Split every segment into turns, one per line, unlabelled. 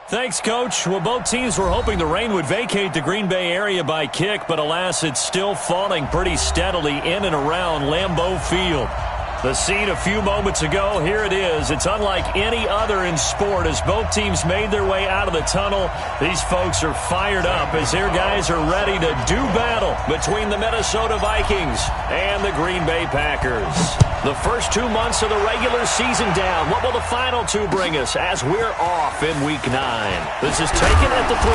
Thanks, Coach. Well, both teams were hoping the rain would vacate the Green Bay area by kick, but alas, it's still falling pretty steadily in and around Lambeau Field. The scene a few moments ago, here it is. It's unlike any other in sport as both teams made their way out of the tunnel. These folks are fired up as their guys are ready to do battle between the Minnesota Vikings and the Green Bay Packers. The first 2 months of the regular season down. What will the final two bring us as we're off in Week 9? This is taken at the 3.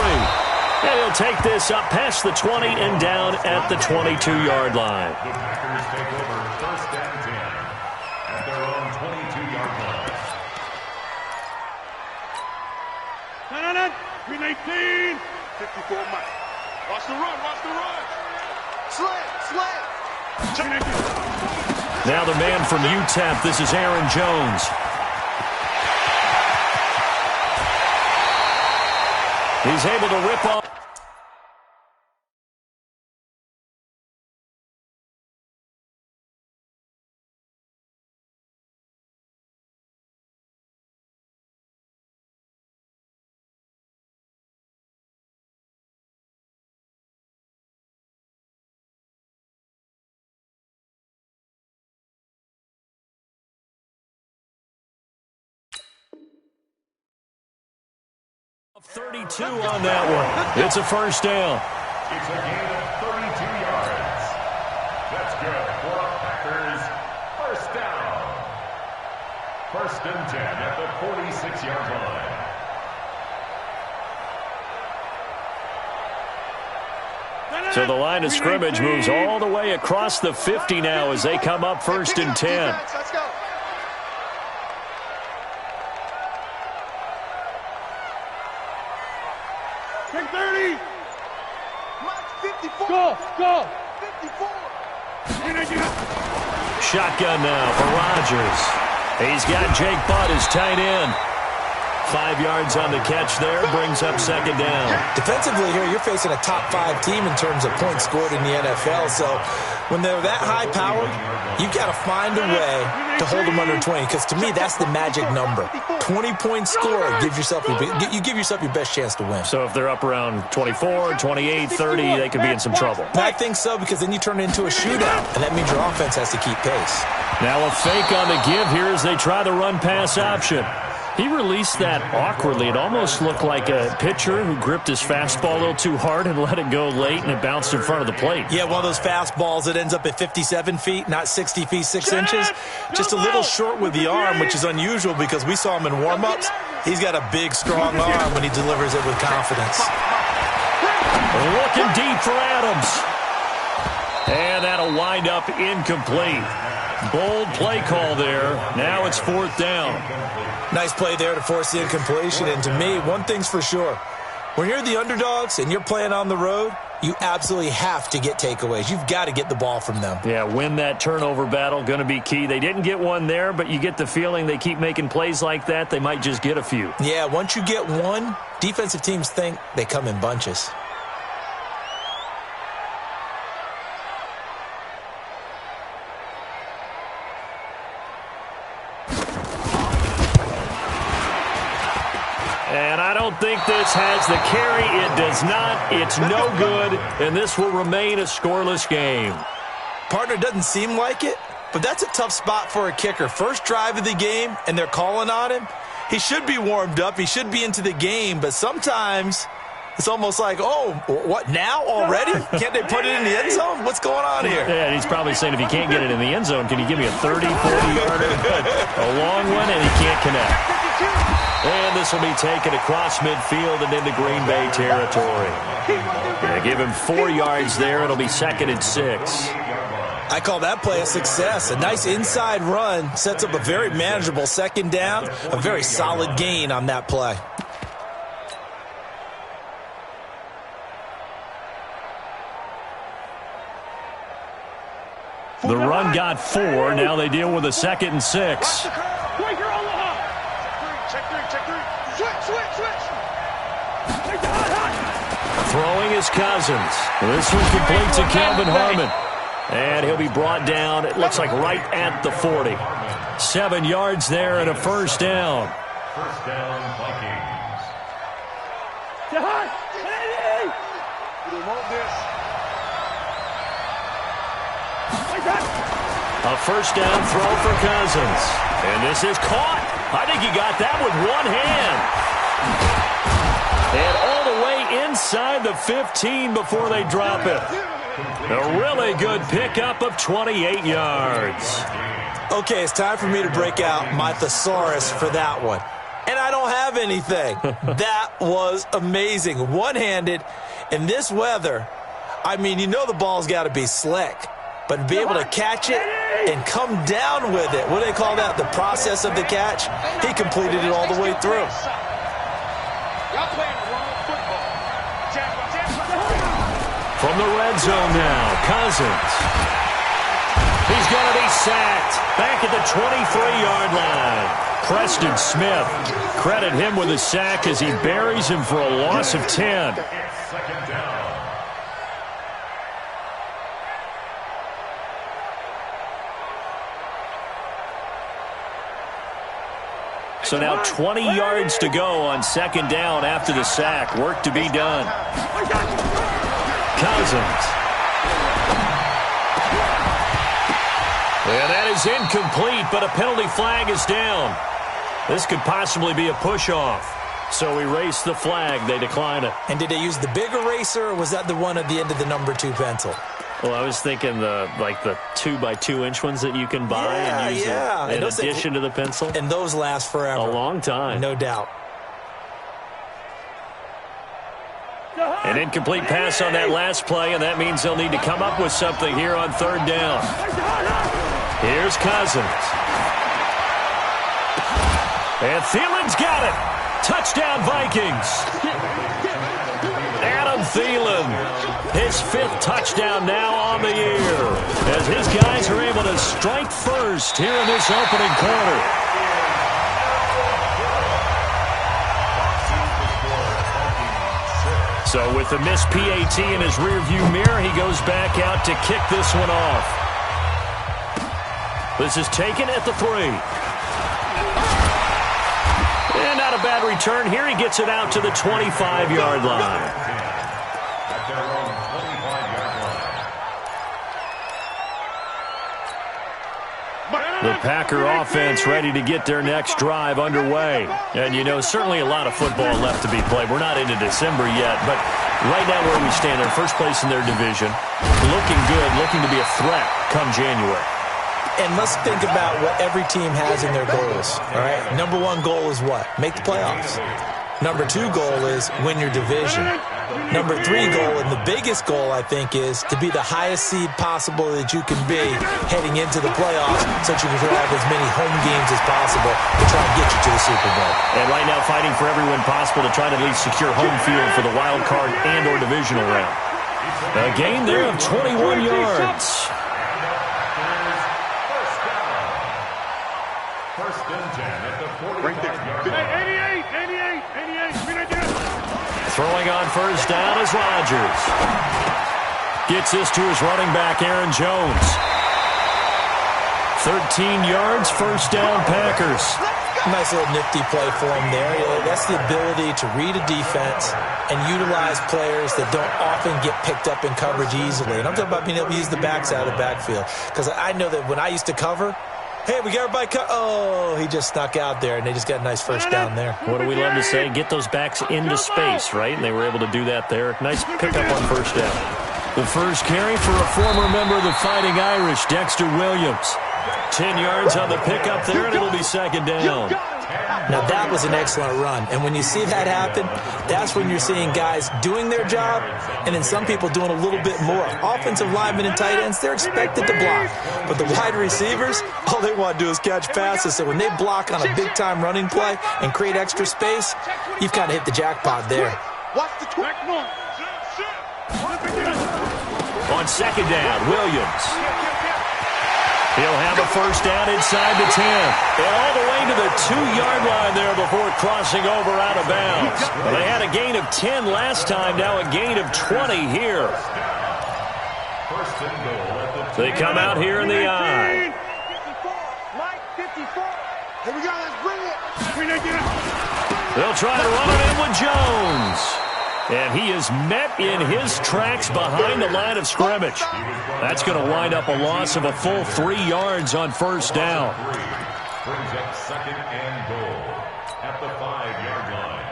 And he'll take this up past the 20 and down at the 22-yard line.
The Packers take over first and 10 at their own 22-yard line.
319. 54 Mike. Watch the run, watch the run. Slant.
Now the man from UTEP, this is Aaron Jones. He's able to rip off. .32 on that one. It's a first down.
It's a gain of 32 yards. That's good for a Packers first down. First and 10 at the 46-yard line.
So the line of scrimmage moves all the way across the 50 now as they come up first and 10.
Let's go. Take 30. Go. 54.
Shotgun now for Rodgers. He's got Jake Butt as tight end. 5 yards on the catch there, brings up second down.
Defensively here, you're facing a top-5 team in terms of points scored in the NFL. So when they're that high-powered, you've got to find a way to hold them under 20. Because to me, that's the magic number. 20-point score gives yourself you give yourself your best chance to win.
So if they're up around 24, 28, 30, they could be in some trouble.
I think so, because then you turn it into a shootout, and that means your offense has to keep pace.
Now a fake on the give here as they try the run-pass option. He released that awkwardly. It almost looked like a pitcher who gripped his fastball a little too hard and let it go late, and it bounced in front of the plate.
Yeah, one of those fastballs that ends up at 57 feet, not 60 feet, 6 inches. Just a little short with the arm, which is unusual because we saw him in warm-ups. He's got a big, strong arm when he delivers it with confidence.
Looking deep for Adams. And that'll wind up incomplete. Bold play call there. Now it's fourth down.
Nice play there to force the incompletion. And to me, one thing's for sure. When you're the underdogs and you're playing on the road, you absolutely have to get takeaways. You've got to get the ball from them.
Yeah, win that turnover battle, going to be key. They didn't get one there, but you get the feeling they keep making plays like that, they might just get a few.
Yeah, once you get one, defensive teams think they come in bunches.
And I don't think this has the carry. It does not. It's no good, and this will remain a scoreless game.
Partner, doesn't seem like it, but that's a tough spot for a kicker. First drive of the game, and they're calling on him. He should be warmed up. He should be into the game, but sometimes it's almost like, oh, what, now already? Can't they put it in the end zone? What's going on here?
Yeah, and he's probably saying if he can't get it in the end zone, can you give me a 30, 40-yarder? A long one, and he can't connect. And this will be taken across midfield and into Green Bay territory. They give him 4 yards there. It'll be second and 6.
I call that play a success. A nice inside run sets up a very manageable second down. A very solid gain on that play.
The run got 4. Now they deal with a second and 6. Throwing is Cousins. This one complete to Kelvin Harmon. And he'll be brought down, it looks like right at the 40. 7 yards there and a first down.
First down, Vikings.
A first down throw for Cousins. And this is caught. I think he got that with one hand. And all the way inside the 15 before they drop it. A really good pickup of 28 yards.
Okay, it's time for me to break out my thesaurus for that one. And I don't have anything. That was amazing. One-handed in this weather. I mean, you know the ball's got to be slick. But to be able to catch it and come down with it, what do they call that? The process of the catch? He completed it all the way through.
From the red zone now, Cousins. He's going to be sacked back at the 23-yard line. Preston Smith, credit him with a sack as he buries him for a loss of 10.
Second down.
So now 20 yards to go on second down after the sack. Work to be done. Cousins. And that is incomplete, but a penalty flag is down. This could possibly be a push-off. So erase the flag. They decline it.
And did they use the big eraser, or was that the one at the end of the number 2 pencil?
Well, I was thinking the 2x2-inch ones that you can buy and use in addition to the pencil.
And those last forever.
A long time.
No doubt.
An incomplete pass on that last play, and that means they'll need to come up with something here on third down. Here's Cousins. And Thielen's got it. Touchdown, Vikings. Adam Thielen, his 5th touchdown now on the year, as his guys are able to strike first here in this opening quarter. So with the missed PAT in his rearview mirror, he goes back out to kick this one off. This is taken at the 3. And not a bad return here. He gets it out to the 25-yard line.
At their own 25-yard line.
The Packer offense ready to get their next drive underway. And, you know, certainly a lot of football left to be played. We're not into December yet, but right now where we stand, they're first place in their division. Looking good, looking to be a threat come January.
And let's think about what every team has in their goals, all right? Number 1 goal is what? Make the playoffs. Number 2 goal is win your division. Number 3 goal, and the biggest goal, I think, is to be the highest seed possible that you can be heading into the playoffs so that you can have as many home games as possible to try and get you to the Super Bowl.
And right now fighting for every win possible to try to at least secure home field for the wild card and or divisional round. A gain there of 21 yards.
First and 10 at the 45-yard line.
88.
Throwing on first down is Rodgers. Gets this to his running back, Aaron Jones. 13 yards, first down, Packers.
Nice little nifty play for him there. That's the ability to read a defense and utilize players that don't often get picked up in coverage easily. And I'm talking about being able to use the backs out of the backfield. Because I know that when I used to cover, hey, we got everybody oh, he just snuck out there, and they just got a nice first down there.
What do we love to say? Get those backs into space, right? And they were able to do that there. Nice pickup on first down. The first carry for a former member of the Fighting Irish, Dexter Williams. 10 yards on the pickup there, and it'll be second down.
Now, that was an excellent run. And when you see that happen, that's when you're seeing guys doing their job and then some people doing a little bit more. Offensive linemen and tight ends, they're expected to block. But the wide receivers, all they want to do is catch passes. So when they block on a big-time running play and create extra space, you've kind of hit the jackpot there.
On second down, Williams. He'll have a first down inside the 10. And all the way to the 2-yard line there before crossing over out of bounds. Well, they had a gain of 10 last time, now a gain of 20 here. They come out here in the I.
Here we go, let's bring it.
They'll try to run it in with Jones. And he is met in his tracks behind the line of scrimmage. That's going to wind up a loss of a full 3 yards on first down.
Brings up second and goal at the 5-yard line.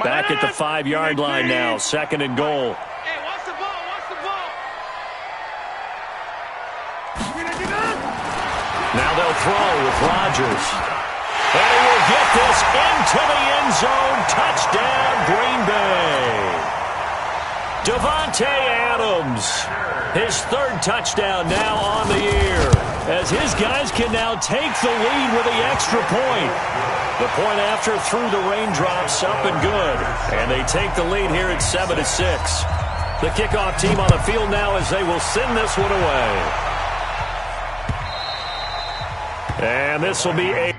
Back at the 5-yard line now, second and goal.
Hey, watch the ball, watch the ball.
Now they'll throw with Rodgers. And he will get this into the end zone. Touchdown, Green Bay. Davante Adams, his 3rd touchdown now on the year, as his guys can now take the lead with the extra point. The point after through the raindrops, up and good. And they take the lead here at 7-6. The kickoff team on the field now as they will send this one away. And this will be a...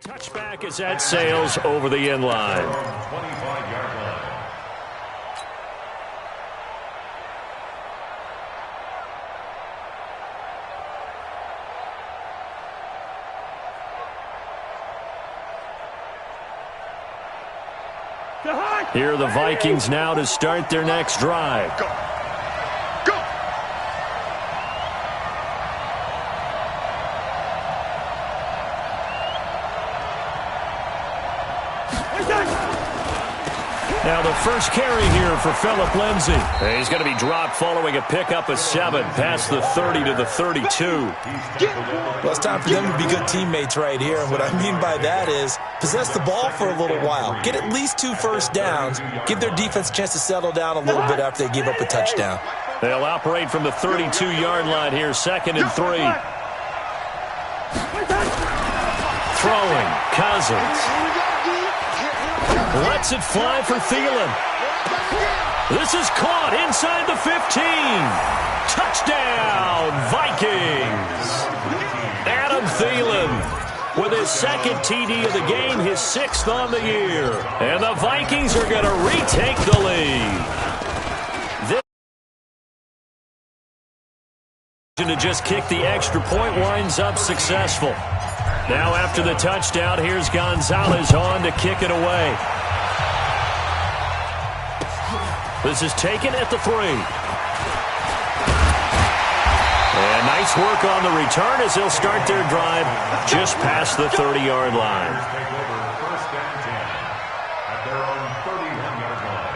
touchback is at Sales over the end line.
25-yard line.
Here are the Vikings now to start their next drive.
Go.
Now the first carry here for Phillip Lindsay. He's going to be dropped following a pickup of 7 past the 30 to the 32.
Well, it's time for them to be good teammates right here. And what I mean by that is possess the ball for a little while. Get at least 2 first downs. Give their defense a chance to settle down a little bit after they give up a touchdown.
They'll operate from the 32-yard line here, 2nd and 3. Throwing, Cousins. Lets it fly for Thielen. This is caught inside the 15. Touchdown, Vikings. Adam Thielen with his 2nd TD of the game, his 6th on the year. And the Vikings are going to retake the lead. To just kick the extra point winds up successful. Now after the touchdown, here's Gonzalez on to kick it away. This is taken at the 3. And nice work on the return as they'll start their drive just past the 30-yard line.
Take over first and 10 at their own 31-yard line.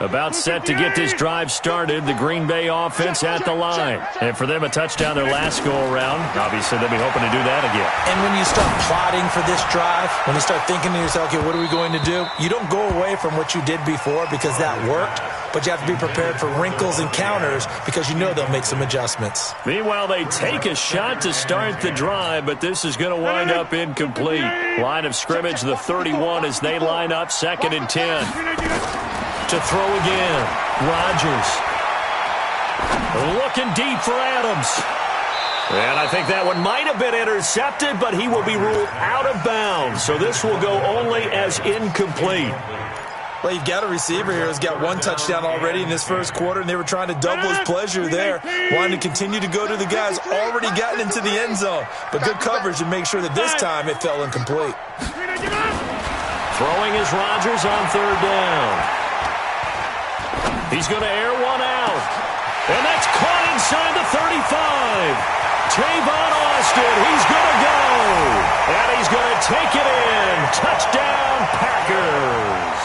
About set to get this drive started, the Green Bay offense at the line. And for them, a touchdown their last go-around. Obviously, they'll be hoping to do that again.
And when you start plotting for this drive, when you start thinking to yourself, okay, what are we going to do? You don't go away from what you did before because that worked, but you have to be prepared for wrinkles and counters because you know they'll make some adjustments.
Meanwhile, they take a shot to start the drive, but this is going to wind up incomplete. Line of scrimmage, the 31 as they line up 2nd and 10. To throw again, Rodgers. Looking deep for Adams. And I think that one might have been intercepted, but he will be ruled out of bounds. So this will go only as incomplete.
Well, you've got a receiver here who's got 1 touchdown already in this first quarter, and they were trying to double his pleasure there, wanting to continue to go to the guys already gotten into the end zone. But good coverage to make sure that this time it fell incomplete.
Throwing is Rodgers on 3rd down. He's going to air one out. And that's caught inside the 35. Tavon Austin, he's going to go. And he's going to take it in. Touchdown, Packers.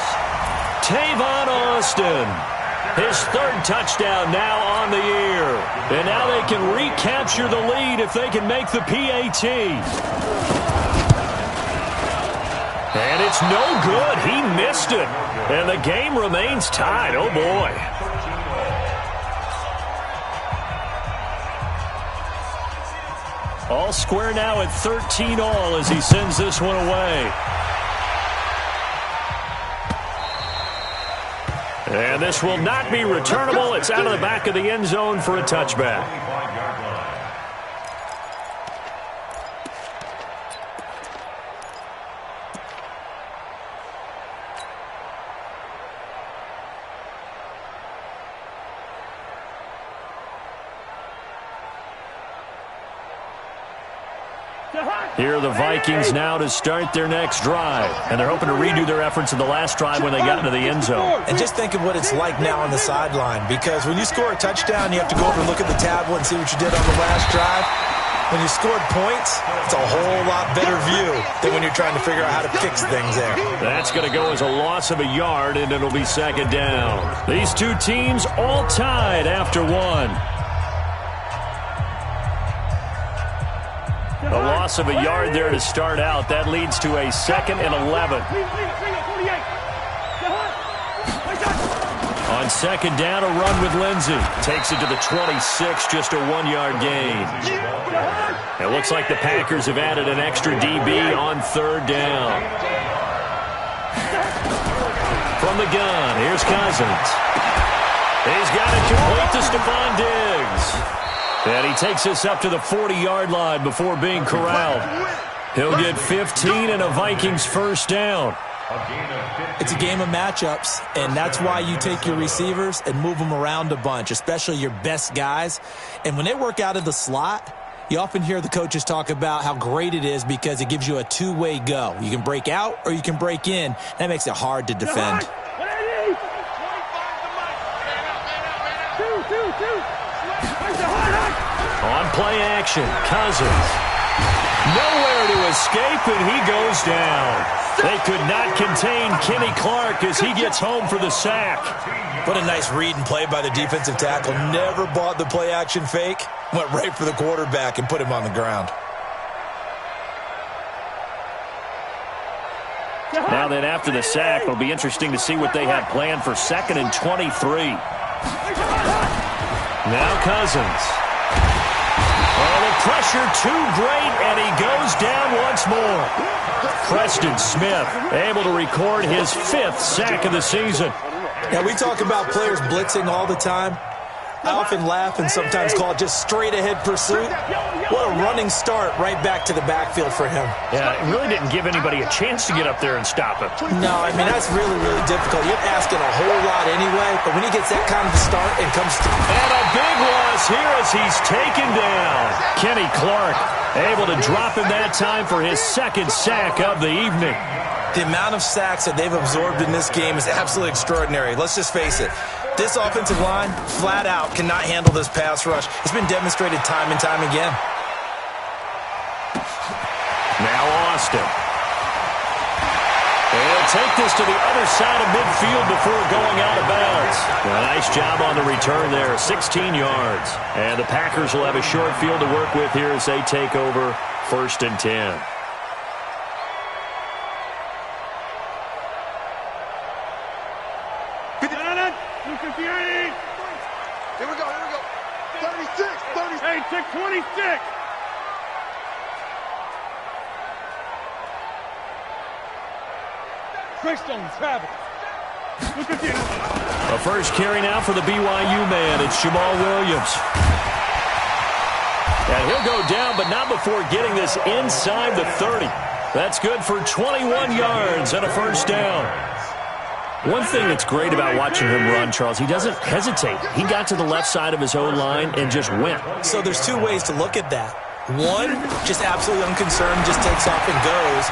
Tavon Austin, his 3rd touchdown now on the year. And now they can recapture the lead if they can make the PAT. And it's no good. He missed it. And the game remains tied. Oh, boy. All square now at 13-all as he sends this one away. And this will not be returnable. It's out of the back of the end zone for a touchback. Here are the Vikings now to start their next drive. And they're hoping to redo their efforts in the last drive when they got into the end zone.
And just think of what it's like now on the sideline, because when you score a touchdown, you have to go over and look at the tablet and see what you did on the last drive. When you scored points, it's a whole lot better view than when you're trying to figure out how to fix things there.
That's going to go as a loss of a yard, and it'll be second down. These two teams all tied after one. A loss of a yard there to start out. That leads to a 2nd and 11. On second down, a run with Lindsey. Takes it to the 26, just a 1-yard gain. It looks like the Packers have added an extra DB on third down. From the gun, here's Cousins. He's got it complete to Stephon Diggs. And he takes us up to the 40-yard line before being corralled. He'll get 15 and a Vikings first down.
It's a game of matchups, and that's why you take your receivers and move them around a bunch, especially your best guys. And when they work out of the slot, you often hear the coaches talk about how great it is because it gives you a two-way go. You can break out or you can break in. That makes it hard to defend.
On play action, Cousins. Nowhere to escape, and he goes down. They could not contain Kenny Clark as he gets home for the sack.
What a nice read and play by the defensive tackle. Never bought the play action fake. Went right for the quarterback and put him on the ground.
Now then, after the sack, it'll be interesting to see what they have planned for 2nd and 23. Now Cousins. Oh, the pressure too great, and he goes down once more. Preston Smith able to record his 5th sack of the season.
Now, we talk about players blitzing all the time. I often laugh and sometimes call it just straight-ahead pursuit. What a running start right back to the backfield for him.
Yeah, it really didn't give anybody a chance to get up there and stop him.
No, I mean, that's really, really difficult. You're asking a whole lot anyway, but when he gets that kind of a start and comes to...
And a big loss here as he's taken down. Kenny Clark able to drop him that time for his 2nd sack of the evening.
The amount of sacks that they've absorbed in this game is absolutely extraordinary. Let's just face it. This offensive line, flat out, cannot handle this pass rush. It's been demonstrated time and time again.
Now Austin. They'll take this to the other side of midfield before going out of bounds. A nice job on the return there, 16 yards. And the Packers will have a short field to work with here as they take over 1st and 10.
Here we go. 36. Hey, 26.
Greystone, Travis.
A first carry now for the BYU man. It's Jamal Williams. And he'll go down, but not before getting this inside the 30. That's good for 21 yards and a first down. One thing that's great about watching him run, Charles, he doesn't hesitate. He got to the left side of his own line and just went.
So there's two ways to look at that. One, just absolutely unconcerned, just takes off and goes.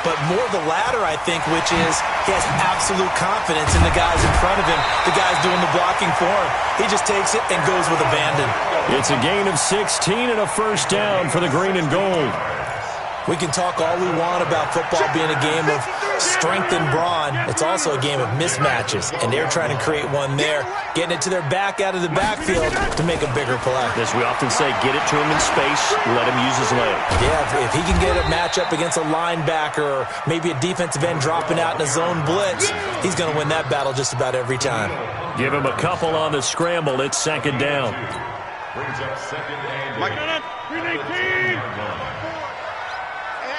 But more the latter, I think, which is he has absolute confidence in the guys in front of him, the guys doing the blocking for him. He just takes it and goes with abandon.
It's a gain of 16 and a first down for the green and gold.
We can talk all we want about football being a game of strength and brawn. It's also a game of mismatches, and they're trying to create one there, getting it to their back out of the backfield to make a bigger play.
As we often say, get it to him in space, let him use his leg.
Yeah, if he can get a matchup against a linebacker or maybe a defensive end dropping out in a zone blitz, he's going to win that battle just about every time.
Give him a couple on the scramble. It's second down.
Brings up 2nd and
Mike, 319.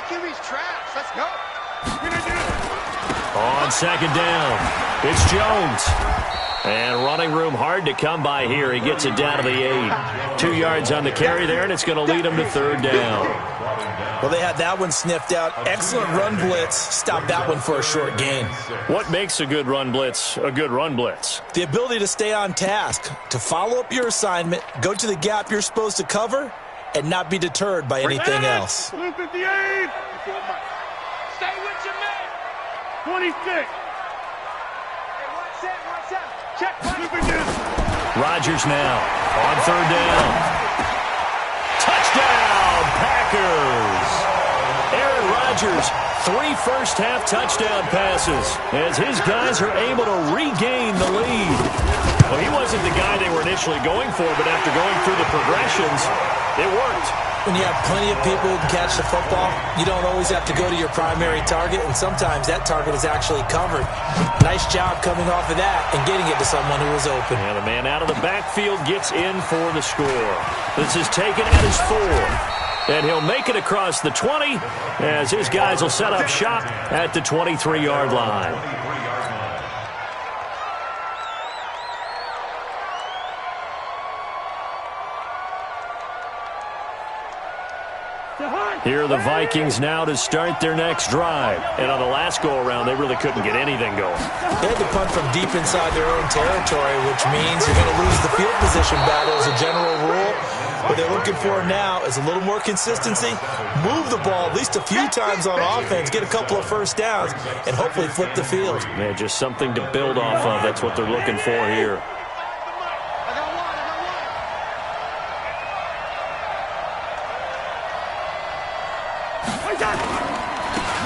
QB's trash. Let's go.
On second down, it's Jones. And running room hard to come by here. He gets it down to the 8. 2 yards on the carry there, and it's going to lead him to third down.
Well, they had that one sniffed out. Excellent run blitz. Stopped that one for a short gain.
What makes a good run blitz a good run blitz?
The ability to stay on task, to follow up your assignment, go to the gap you're supposed to cover, and not be deterred by anything else.
58. Stay with your man. 26. Check.
Rodgers now on third down. Touchdown, Packers. Aaron Rodgers, 3 first-half touchdown passes as his guys are able to regain the lead. Well, he wasn't the guy they were initially going for, but after going through the progressions, it worked.
When you have plenty of people who can catch the football, you don't always have to go to your primary target, and sometimes that target is actually covered. Nice job coming off of that and getting it to someone who was open.
And the man out of the backfield gets in for the score. This is taken at his 4. And he'll make it across the 20 as his guys will set up shop at the 23-yard line. Here are the Vikings now to start their next drive. And on the last go-around, they really couldn't get anything going.
They had to punt from deep inside their own territory, which means you're going to lose the field position battle as a general rule. What they're looking for now is a little more consistency, move the ball at least a few times on offense, get a couple of first downs, and hopefully flip the field.
Yeah, just something to build off of. That's what they're looking for here.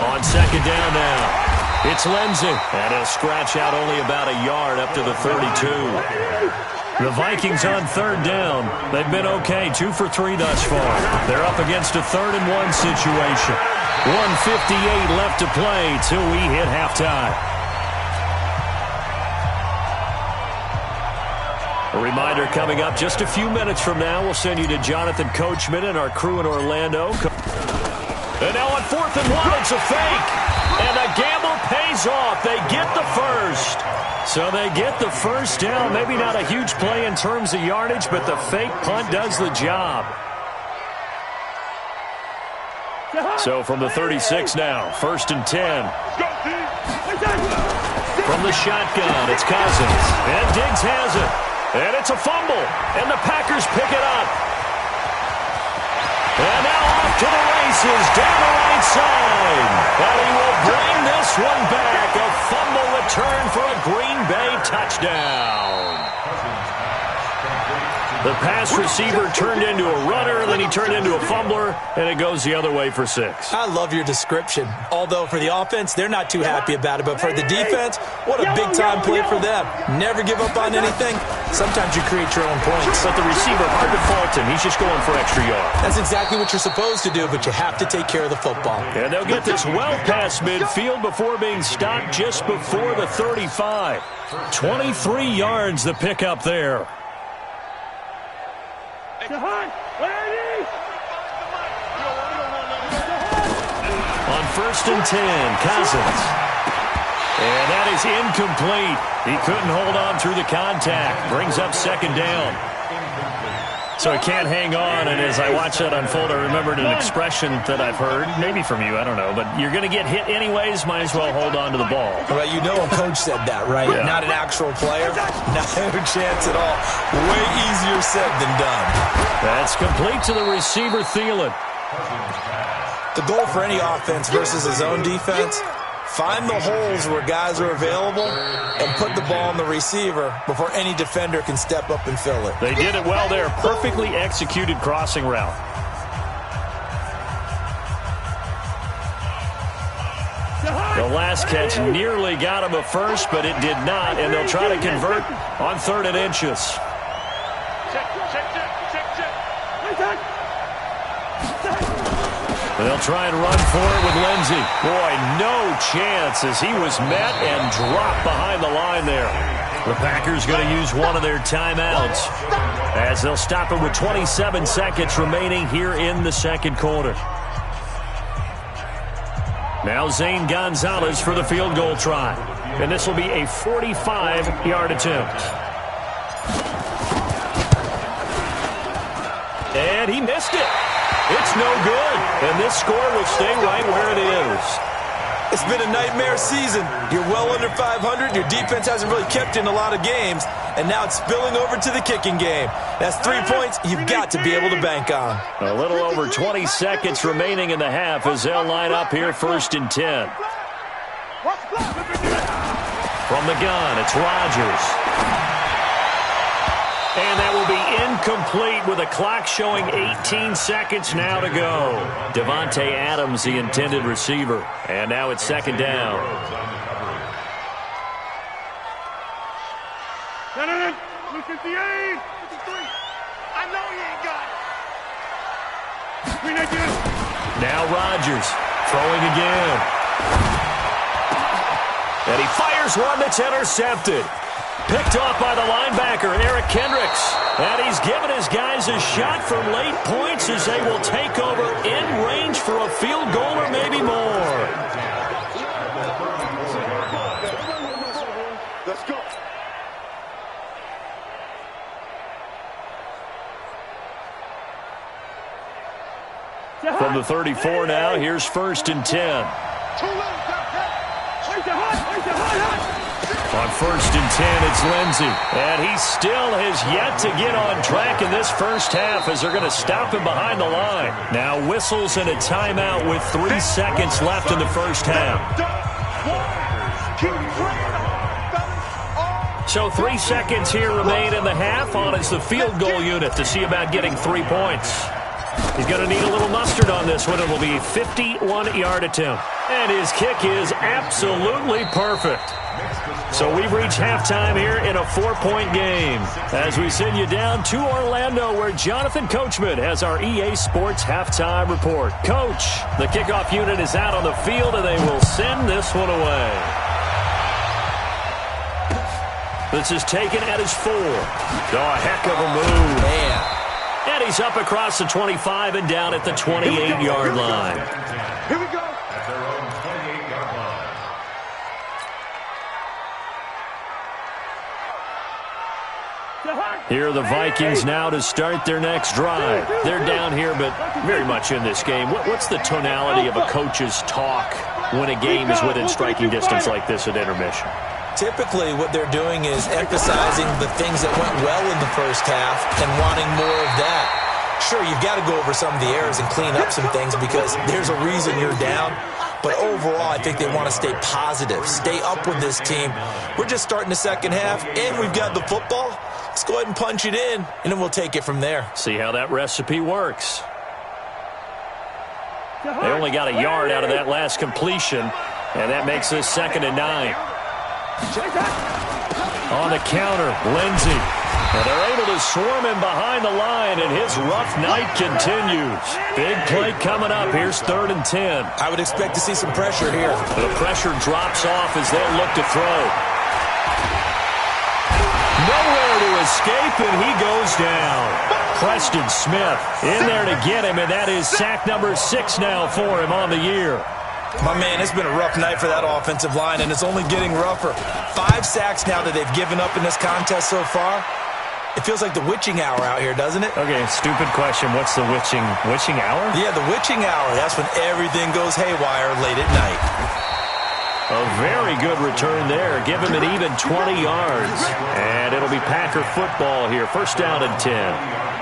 On second down now, it's Lindsey, and he'll scratch out only about a yard up to the 32. The Vikings on third down. They've been okay, 2 for 3 thus far. They're up against a 3rd and 1 situation. 1:58 left to play till we hit halftime. A reminder coming up just a few minutes from now, we'll send you to Jonathan Coachman and our crew in Orlando. And now on 4th and 1, it's a fake. And the gamble pays off. They get the first. So they get the first down. Maybe not a huge play in terms of yardage, but the fake punt does the job. So from the 36 now, 1st and 10. From the shotgun, it's Cousins. And Diggs has it. And it's a fumble. And the Packers pick it up. And now off to the races, down the right side. And he will bring this one back. A fumble return for a Green Bay touchdown. The pass receiver turned into a runner, then he turned into a fumbler, and it goes the other way for 6.
I love your description. Although for the offense, they're not too happy about it. But for the defense, what a big-time play for them. Never give up on anything. Sometimes you create your own points.
But the receiver, hard to fault him. He's just going for extra yards.
That's exactly what you're supposed to do, but you have to take care of the football.
And they'll get this well past midfield before being stopped just before the 35. 23 yards the pickup there. On 1st and 10, Cousins. And that is incomplete. He couldn't hold on through the contact. Brings up 2nd down. So he can't hang on, and as I watch that unfold, I remembered an expression that I've heard, maybe from you, I don't know, but you're going to get hit anyways, might as well hold on to the ball.
Well, you know a coach said that, right?
Yeah.
Not an actual player. No chance at all. Way easier said than done.
That's complete to the receiver, Thielen.
The goal for any offense versus his own defense, find the holes where guys are available and put the ball on the receiver before any defender can step up and fill it.
They did it well there. Perfectly executed crossing route. The last catch nearly got him a first, but it did not, and they'll try to convert on 3rd and inches. They'll try and run for it with Lindsey. Boy, no chance as he was met and dropped behind the line there. The Packers going to use one of their timeouts as they'll stop it with 27 seconds remaining here in the 2nd quarter. Now Zane Gonzalez for the field goal try. And this will be a 45-yard attempt. And he missed it. It's no good. And this score will stay right where it is.
It's been a nightmare season. You're well under 500. Your defense hasn't really kept in a lot of games. And now it's spilling over to the kicking game. That's 3 points you've got to be able to bank on.
A little over 20 seconds remaining in the half as they'll line up here 1st and 10. From the gun, it's Rodgers. And that will be incomplete with a clock showing 18 seconds now to go. Devontae Adams, the intended receiver. And now it's 2nd down.
58, 53. I know you ain't got it.
Now Rodgers throwing again. And he fires one that's intercepted. Picked off by the linebacker, Eric Kendricks. And he's given his guys a shot for late points as they will take over in range for a field goal or maybe more.
Let's go.
From the 34 now, here's 1st and 10. On 1st and 10, it's Lindsey. And he still has yet to get on track in this first half as they're going to stop him behind the line. Now whistles and a timeout with 3 seconds left in the first half. So 3 seconds here remain in the half. On is the field goal unit to see about getting 3 points. He's going to need a little mustard on this one. It will be a 51-yard attempt. And his kick is absolutely perfect. So we've reached halftime here in a 4-point game as we send you down to Orlando where Jonathan Coachman has our EA Sports halftime report. Coach, the kickoff unit is out on the field and they will send this one away. This is taken at his 4. Oh, a heck of a move.
Man.
And he's up across the 25 and down at the 28-yard line.
Here we go.
At their own 28-yard line.
Here are the Vikings now to start their next drive. They're down here, but very much in this game. What's the tonality of a coach's talk when a game is within striking distance like this at intermission?
Typically, what they're doing is emphasizing the things that went well in the first half and wanting more of that. Sure, you've got to go over some of the errors and clean up some things because there's a reason you're down. But overall, I think they want to stay positive, stay up with this team. We're just starting the second half, and we've got the football. Let's go ahead and punch it in, and then we'll take it from there.
See how that recipe works. They only got a yard out of that last completion, and that makes this 2nd and 9. On the counter, Lindsey. And they're able to swarm him behind the line, and his rough night continues. Big play coming up. Here's 3rd and 10.
I would expect to see some pressure here.
The pressure drops off as they'll look to throw. Nowhere to escape, and he goes down. Preston Smith in there to get him, and that is sack number 6 now for him on the year.
My man, it's been a rough night for that offensive line, and it's only getting rougher. 5 sacks now that they've given up in this contest so far. It feels like the witching hour out here, doesn't it?
Okay, stupid question. What's the witching hour?
Yeah, the witching hour. That's when everything goes haywire late at night.
A very good return there. Give him an even 20 yards. And it'll be Packer football here. 1st down and 10.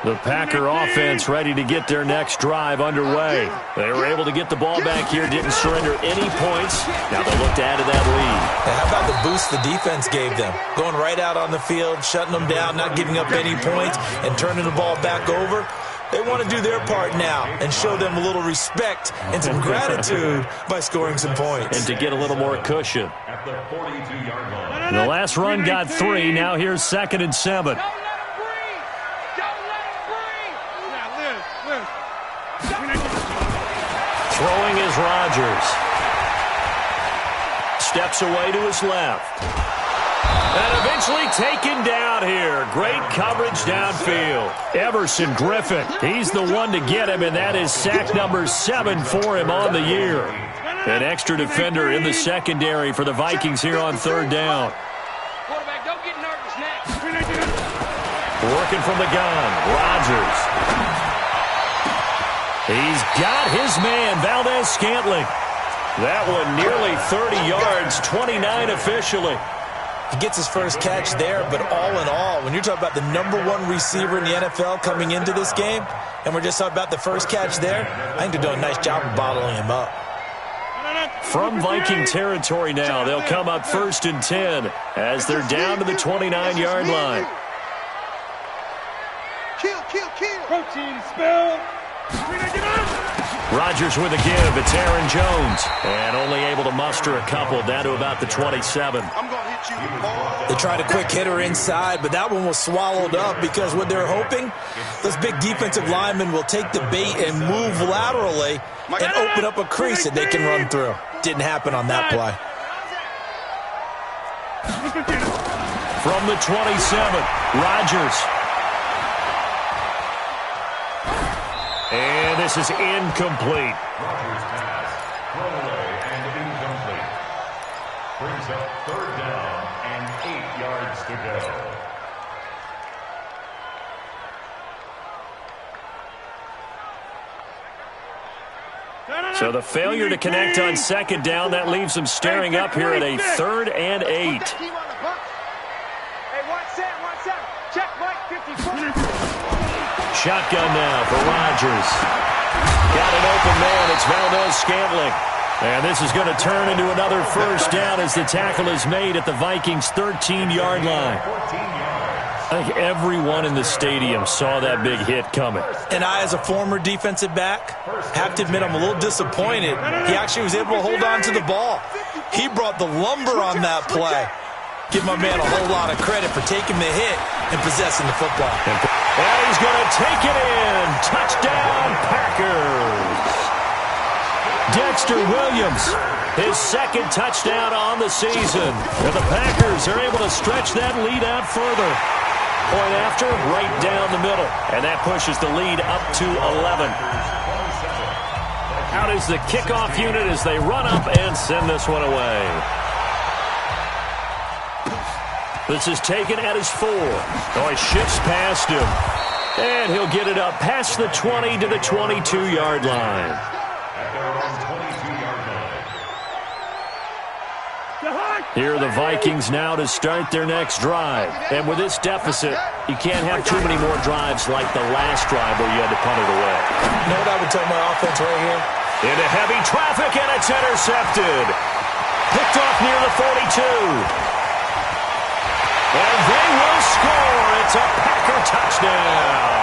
The Packer offense ready to get their next drive underway. They were able to get the ball back here, didn't surrender any points. Now they'll look to add to that lead.
Now, how about the boost the defense gave them? Going right out on the field, shutting them down, not giving up any points, and turning the ball back over. They want to do their part now and show them a little respect and some gratitude by scoring some points.
And to get a little more cushion.
At the 42-yard line.
The last run got 3. Now here's 2nd and 7. Throwing is Rodgers. Steps away to his left. And eventually taken down here. Great coverage downfield. Everson Griffin, he's the one to get him, and that is sack number 7 for him on the year. An extra defender in the secondary for the Vikings here on third down.
Quarterback, don't get nervous now.
Working from the gun, Rodgers. He's got his man, Valdez-Scantling. That one nearly 30 yards, 29 officially.
He gets his first catch there, but all in all, when you're talking about the #1 receiver in the NFL coming into this game, and we're just talking about the first catch there, I think they're doing a nice job of bottling him up.
From Viking territory now, they'll come up 1st and 10 as they're down to the 29-yard line.
Kill.
Protein spell.
Rodgers with a give. It's Aaron Jones. And only able to muster a couple down to about the 27.
I'm going to hit you hard.
They tried a quick hitter inside, but that one was swallowed up because what they're hoping, those big defensive linemen will take the bait and move laterally and open up a crease that they can run through. Didn't happen on that play.
From the 27, Rodgers. And this is incomplete.
Rodgers pass, thrown away and incomplete. Brings up 3rd down and 8 yards to go.
So the failure to connect on 2nd down, that leaves them staring up here at a 3rd and 8.
Hey, watch that. Check Mike 54.
Shotgun now for Rodgers. Got an open man. It's Valdez-Scantling. And this is going to turn into another first down as the tackle is made at the Vikings' 13-yard line. I think everyone in the stadium saw that big hit coming.
And I, as a former defensive back, have to admit I'm a little disappointed. He actually was able to hold on to the ball. He brought the lumber on that play. Give my man a whole lot of credit for taking the hit and possessing the football.
And he's going to take it in. Touchdown, Packers. Dexter Williams, his 2nd touchdown on the season. And the Packers are able to stretch that lead out further. Point after, right down the middle. And that pushes the lead up to 11. Out is the kickoff unit as they run up and send this one away. This is taken at his 4. Oh, he shifts past him. And he'll get it up past the 20 to the 22-yard line.
At their own 22-yard line.
Here are the Vikings now to start their next drive. And with this deficit, you can't have too many more drives like the last drive where you had to punt it away.
You know what I would tell my offense right here?
Into heavy traffic, and it's intercepted. Picked off near the 42. And they will score. It's a Packer touchdown.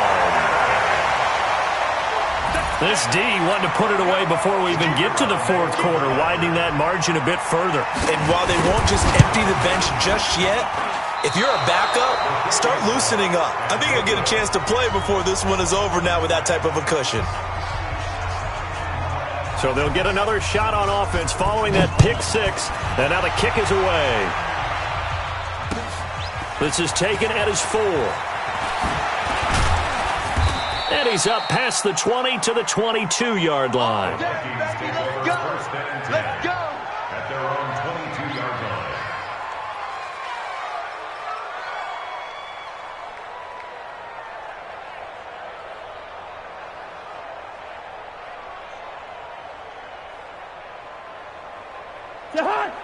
This D wanted to put it away before we even get to the 4th quarter, widening that margin a bit further.
And while they won't just empty the bench just yet, if you're a backup, start loosening up. I think you'll get a chance to play before this one is over now with that type of a cushion.
So they'll get another shot on offense following that pick 6. And now the kick is away. This is taken at his 4. And he's up past the 20 to the 22-yard line.
Let's go.
At their own 22-yard line.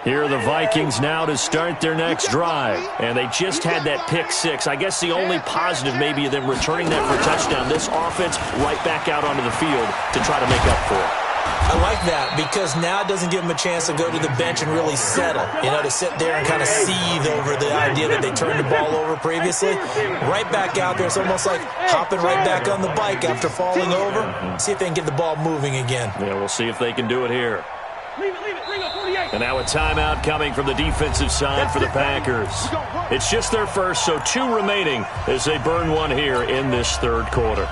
Here are the Vikings now to start their next drive. And they just had that pick 6. I guess the only positive maybe of them returning that for a touchdown. This offense right back out onto the field to try to make up for it.
I like that because now it doesn't give them a chance to go to the bench and really settle. You know, to sit there and kind of seethe over the idea that they turned the ball over previously. Right back out there. It's almost like hopping right back on the bike after falling over. See if they can get the ball moving again.
Yeah, we'll see if they can do it here.
Leave it. Bring up 48.
And now a timeout coming from the defensive side for the Packers. It's just their first, so 2 remaining as they burn one here in this 3rd quarter.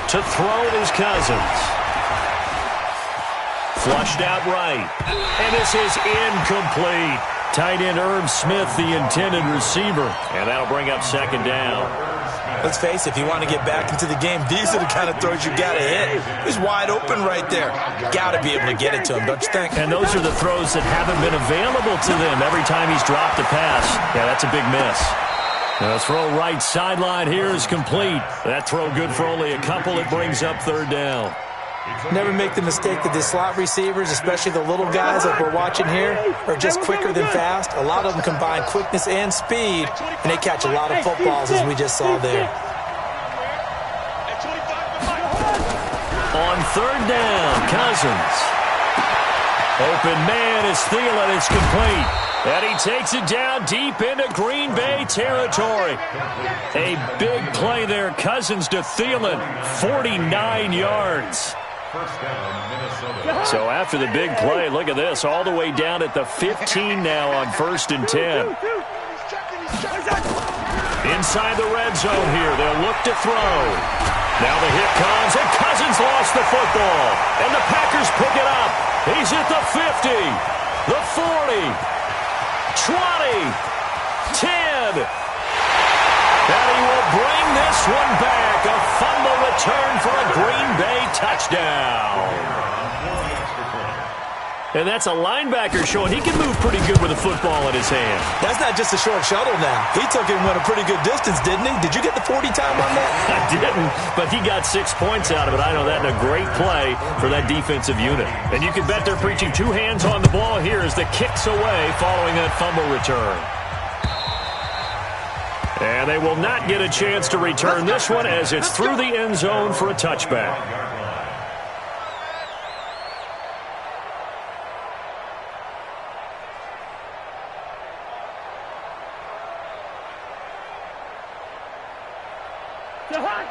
To throw it is Cousins. Flushed out right. And this is incomplete. Tight end Herb Smith, the intended receiver. And that'll bring up second down.
Let's face it, if you want to get back into the game, these are the kind of throws you got to hit. He's wide open right there. Got to be able to get it to him, don't you think?
And those are the throws that haven't been available to them every time he's dropped a pass. Yeah, that's a big miss. The throw right sideline here is complete. That throw good for only a couple. It brings up third down.
Never make the mistake that the slot receivers, especially the little guys like we're watching here, are just quicker than fast. A lot of them combine quickness and speed, and they catch a lot of footballs, as we just saw there.
On third down, Cousins. Open man is Thielen. It's complete. And he takes it down deep into Green Bay territory. A big play there. Cousins to Thielen. 49 yards. So after the big play, look at this. All the way down at the 15 now on 1st and 10. Inside the red zone here. They'll look to throw. Now the hit comes, and Cousins lost the football. And the Packers pick it up. He's at the 50, the 40, 20, 10. And he will bring this one back. A fumble return for a Green Bay touchdown. And that's a linebacker showing he can move pretty good with a football in his hand.
That's not just a short shuttle now. He took it and went a pretty good distance, didn't he? Did you get the 40 time on that?
I didn't, but he got 6 points out of it. I know that, and a great play for that defensive unit. And you can bet they're preaching 2 hands on the ball here as the kick's away following that fumble return. And they will not get a chance to return this one as it's through the end zone for a touchback.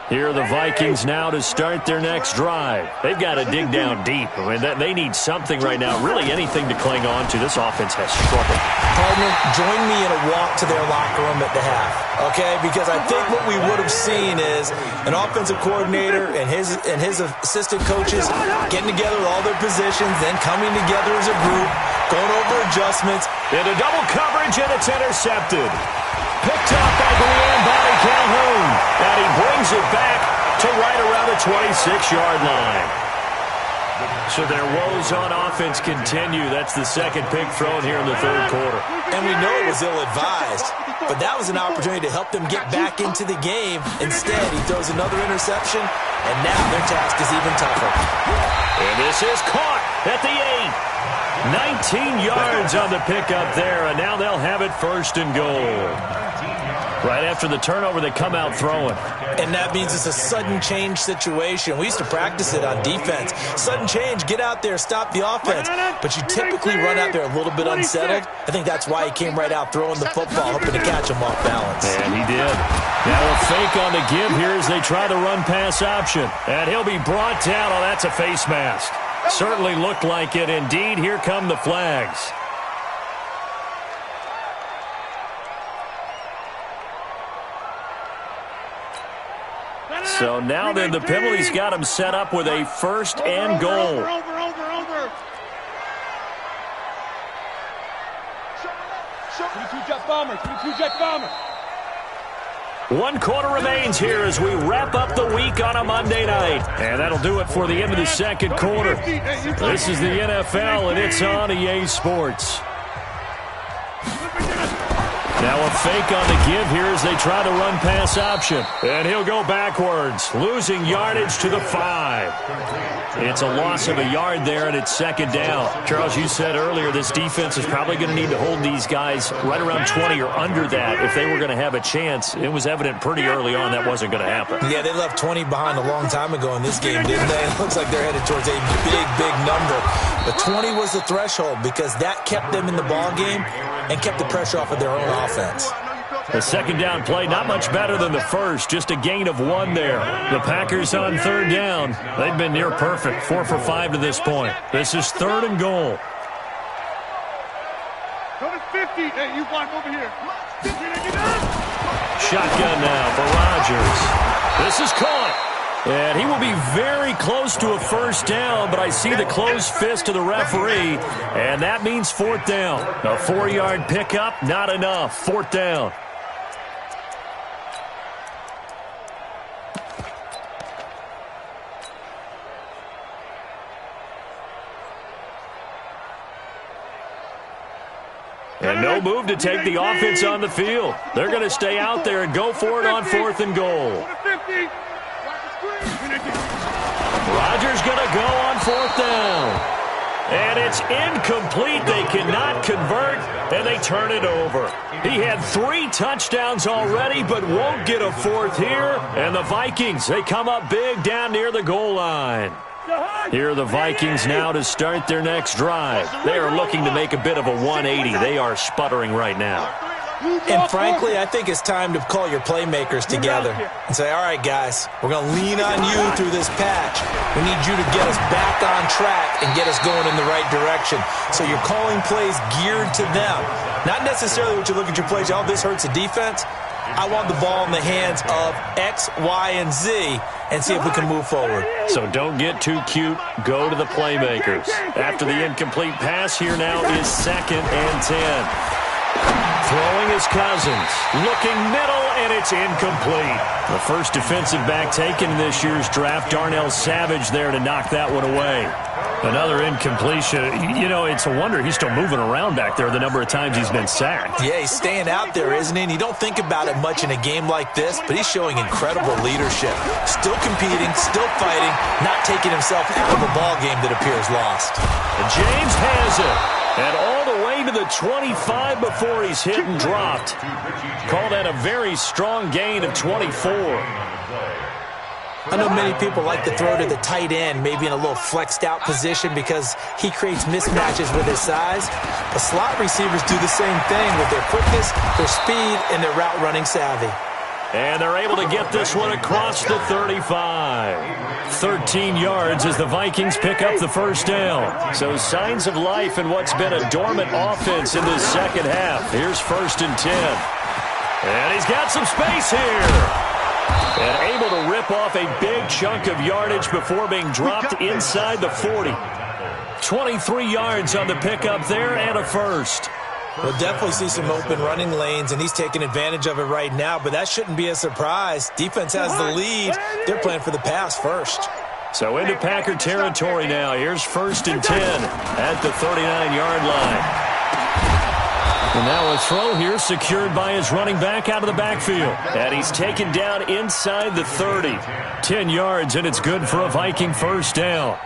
Here are the Vikings now to start their next drive. They've got to dig down deep. I mean, they need something right now, really anything to cling on to. This offense has struggled.
Partner, join me in a walk to their locker room at the half, okay? Because I think what we would have seen is an offensive coordinator and his assistant coaches getting together all their positions, then coming together as a group, going over adjustments.
Into double coverage, and it's intercepted. Picked up by Brian Body Calhoun. And he brings it back to right around the 26-yard line. So their woes on offense continue. That's the second pick thrown here in the third quarter.
And we know it was ill-advised, but that was an opportunity to help them get back into the game. Instead, he throws another interception, and now their task is even tougher.
And this is caught at the 8. 19 yards on the pickup there, and now they'll have it 1st and goal. Right after the turnover, they come out throwing.
And that means it's a sudden change situation. We used to practice it on defense. Sudden change, get out there, stop the offense. But you typically run out there a little bit unsettled. I think that's why he came right out throwing the football, hoping to catch him off balance.
And he did. Now a fake on the give here as they try to run pass option. And he'll be brought down. Oh, that's a face mask. Certainly looked like it. Indeed, here come the flags. So now then the penalty's got him set up with a 1st and goal.
Over. 22-jet bomber, 22-jet bomber.
1 quarter remains here as we wrap up the week on a Monday night. And that'll do it for the end of the second quarter. This is the NFL, and it's on EA Sports. Now a fake on the give here as they try to run pass option. And he'll go backwards, losing yardage to the 5. It's a loss of a yard there, and it's 2nd down. Charles, you said earlier this defense is probably going to need to hold these guys right around 20 or under that if they were going to have a chance. It was evident pretty early on that wasn't going to happen.
Yeah, they left 20 behind a long time ago in this game, didn't they? It looks like they're headed towards a big number. But 20 was the threshold because that kept them in the ball game and kept the pressure off of their own offense.
The 2nd down play, not much better than the first, just a gain of 1 there. The Packers on 3rd down. They've been near perfect, 4 for 5 to this point. This is 3rd and goal.
Coming 50. Hey, you block over here.
Shotgun now for Rodgers. This is caught. And he will be very close to a first down, but I see the closed fist of the referee, and that means fourth down. A 4-yard pickup, not enough. Fourth down. And no move to take the offense on the field. They're going to stay out there and go for it on 4th and goal. Rodgers going to go on 4th down. And it's incomplete. They cannot convert, and they turn it over. He had 3 touchdowns already, but won't get a 4th here. And the Vikings, they come up big down near the goal line. Here are the Vikings now to start their next drive. They are looking to make a bit of a 180. They are sputtering right now.
And frankly, I think it's time to call your playmakers together and say, all right, guys, we're going to lean on you through this patch. We need you to get us back on track and get us going in the right direction. So you're calling plays geared to them. Not necessarily what you look at your plays, oh, this hurts the defense. I want the ball in the hands of X, Y, and Z and see if we can move forward.
So don't get too cute. Go to the playmakers. After the incomplete pass, here now is 2nd and 10. Throwing is Cousins. Looking middle, and it's incomplete. The first defensive back taken in this year's draft, Darnell Savage there to knock that one away. Another incompletion. You know, it's a wonder he's still moving around back there the number of times he's been sacked.
Yeah, he's staying out there, isn't he? And you don't think about it much in a game like this, but he's showing incredible leadership. Still competing, still fighting, not taking himself out of a ball game that appears lost.
And James has it. And all the way to the 25 before he's hit and dropped. Call that a very strong gain of 24.
I know many people like to throw to the tight end, maybe in a little flexed out position because he creates mismatches with his size. But slot receivers do the same thing with their quickness, their speed, and their route running savvy.
And they're able to get this one across the 35. 13 yards as the Vikings pick up the first down. So signs of life in what's been a dormant offense in this second half. Here's 1st and 10. And he's got some space here. And able to rip off a big chunk of yardage before being dropped inside the 40. 23 yards on the pickup there and a first.
We'll definitely see some open running lanes, and he's taking advantage of it right now, but that shouldn't be a surprise. Defense has the lead. They're playing for the pass first.
So into Packer territory now. Here's 1st and 10 at the 39-yard line. And now a throw here secured by his running back out of the backfield. And he's taken down inside the 30. 10 yards, and it's good for a Viking first down.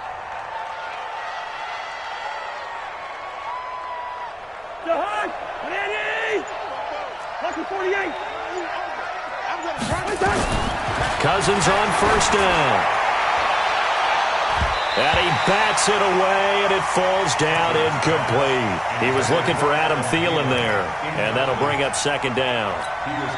Cousins on 1st down. And he bats it away, and it falls down incomplete. He was looking for Adam Thielen there, and that'll bring up 2nd down.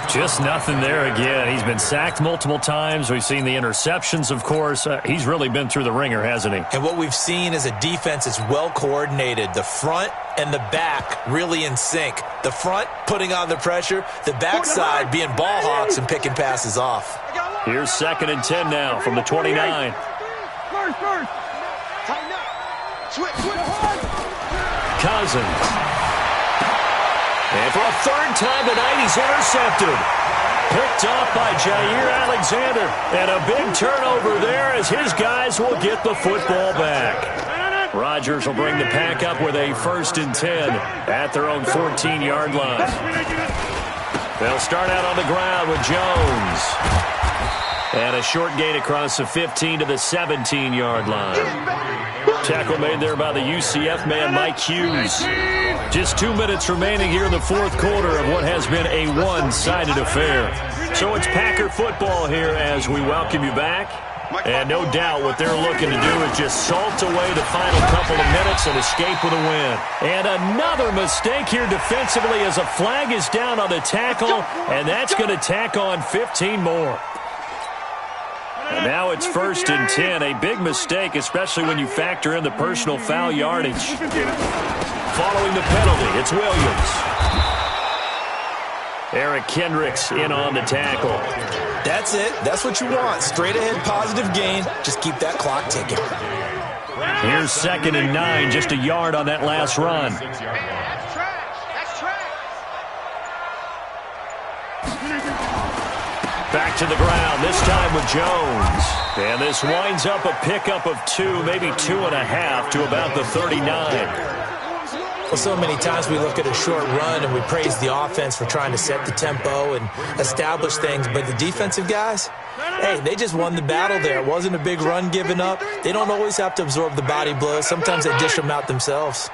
Just nothing there again. He's been sacked multiple times. We've seen the interceptions, of course. He's really been through the ringer, hasn't he?
And what we've seen is a defense that's well coordinated. The front and the back really in sync. The front putting on the pressure, the backside being ball hawks and picking passes off.
Here's 2nd and 10 now from the 29.
First. Tighten up. Switch.
Cousins. And for a 3rd time tonight, he's intercepted. Picked off by Jair Alexander. And a big turnover there as his guys will get the football back. Rodgers will bring the pack up with a 1st and 10 at their own 14-yard line. They'll start out on the ground with Jones. And a short gain across the 15 to the 17-yard line. Tackle made there by the UCF man, Mike Hughes. Just 2 minutes remaining here in the 4th quarter of what has been a one-sided affair. So it's Packer football here as we welcome you back. And no doubt what they're looking to do is just salt away the final couple of minutes and escape with a win. And another mistake here defensively as a flag is down on the tackle, and that's going to tack on 15 more. And now it's 1st and 10. A big mistake, especially when you factor in the personal foul yardage. Following the penalty, it's Williams. Eric Kendricks in on the tackle.
That's it. That's what you want. Straight ahead positive gain. Just keep that clock ticking.
Here's 2nd and 9, just a yard on that last run.
That's trash. That's trash.
Back to the ground, this time with Jones. And this winds up a pickup of 2, maybe 2.5 to about the 39.
Well, so many times we look at a short run and we praise the offense for trying to set the tempo and establish things, but the defensive guys, hey, they just won the battle there. It wasn't a big run given up. They don't always have to absorb the body blows. Sometimes they dish them out themselves.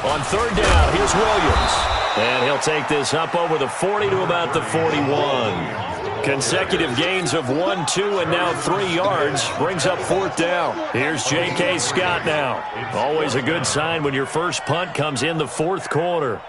On 3rd down, here's Williams. And he'll take this up over the 40 to about the 41. Consecutive gains of 1, 2, and now 3 yards brings up 4th down. Here's J.K. Scott now. Always a good sign when your first punt comes in the 4th quarter.